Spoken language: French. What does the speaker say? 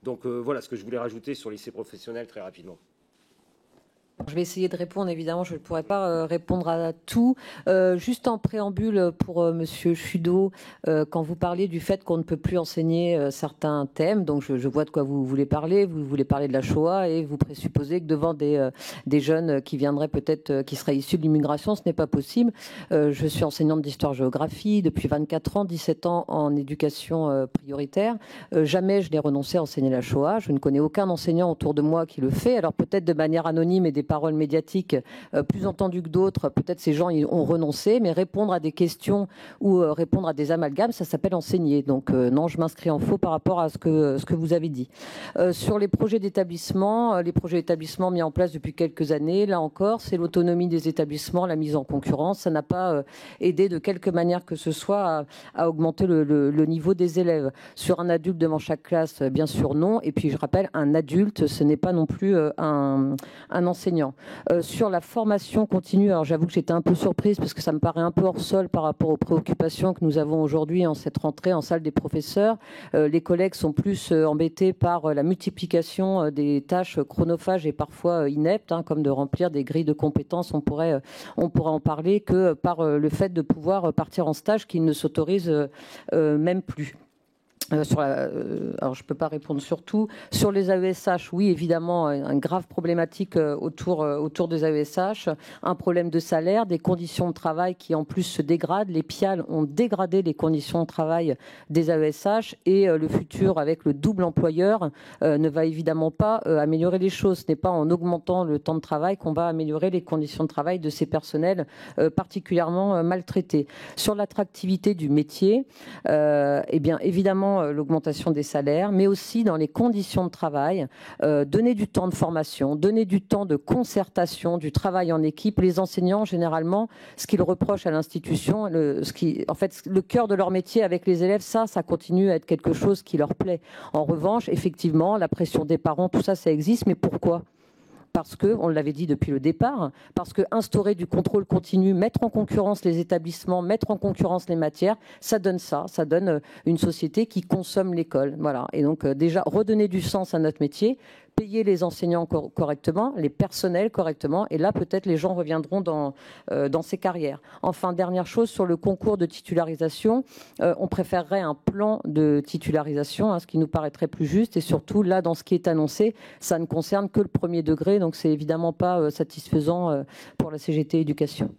Donc voilà ce que je voulais rajouter sur le lycée professionnel très rapidement. Je vais essayer de répondre, évidemment, je ne pourrai pas répondre à tout. Juste en préambule pour Monsieur Chudeau, quand vous parlez du fait qu'on ne peut plus enseigner certains thèmes, donc je vois de quoi vous voulez parler de la Shoah et vous présupposez que devant des jeunes qui viendraient peut-être, qui seraient issus de l'immigration, ce n'est pas possible. Je suis enseignante d'histoire-géographie depuis 24 ans, 17 ans en éducation prioritaire. Jamais je n'ai renoncé à enseigner la Shoah. Je ne connais aucun enseignant autour de moi qui le fait. Alors peut-être de manière anonyme et des paroles médiatiques plus entendues que d'autres, peut-être ces gens y ont renoncé, mais répondre à des questions ou répondre à des amalgames, ça s'appelle enseigner. Donc non, je m'inscris en faux par rapport à ce que vous avez dit. Sur les projets d'établissement mis en place depuis quelques années, là encore, c'est l'autonomie des établissements, la mise en concurrence. Ça n'a pas aidé de quelque manière que ce soit à augmenter le niveau des élèves. Sur un adulte devant chaque classe, bien sûr non. Et puis je rappelle, un adulte, ce n'est pas non plus un enseignant. Sur la formation continue, alors j'avoue que j'étais un peu surprise parce que ça me paraît un peu hors sol par rapport aux préoccupations que nous avons aujourd'hui en cette rentrée en salle des professeurs. Les collègues sont plus embêtés par la multiplication des tâches chronophages et parfois ineptes, comme de remplir des grilles de compétences, on pourrait en parler, que par le fait de pouvoir partir en stage qu'ils ne s'autorisent même plus. Alors je ne peux pas répondre sur tout. Sur les AESH, oui, évidemment, une grave problématique autour des AESH, un problème de salaire, des conditions de travail qui en plus se dégradent. Les PIAL ont dégradé les conditions de travail des AESH et le futur avec le double employeur ne va évidemment pas améliorer les choses. Ce n'est pas en augmentant le temps de travail qu'on va améliorer les conditions de travail de ces personnels particulièrement maltraités. Sur l'attractivité du métier, eh bien évidemment l'augmentation des salaires, mais aussi dans les conditions de travail, donner du temps de formation, donner du temps de concertation, du travail en équipe. Les enseignants, généralement, ce qu'ils reprochent à l'institution, en fait, le cœur de leur métier avec les élèves, ça continue à être quelque chose qui leur plaît. En revanche, effectivement, la pression des parents, tout ça, ça existe, mais pourquoi ? Parce que, on l'avait dit depuis le départ, parce que instaurer du contrôle continu, mettre en concurrence les établissements, mettre en concurrence les matières, ça donne une société qui consomme l'école. Voilà. Et donc déjà redonner du sens à notre métier, payer les enseignants correctement, les personnels correctement, et là peut-être les gens reviendront dans ces carrières. Enfin, dernière chose, sur le concours de titularisation, on préférerait un plan de titularisation, ce qui nous paraîtrait plus juste, et surtout là, dans ce qui est annoncé, ça ne concerne que le premier degré, donc c'est évidemment pas satisfaisant pour la CGT Éducation.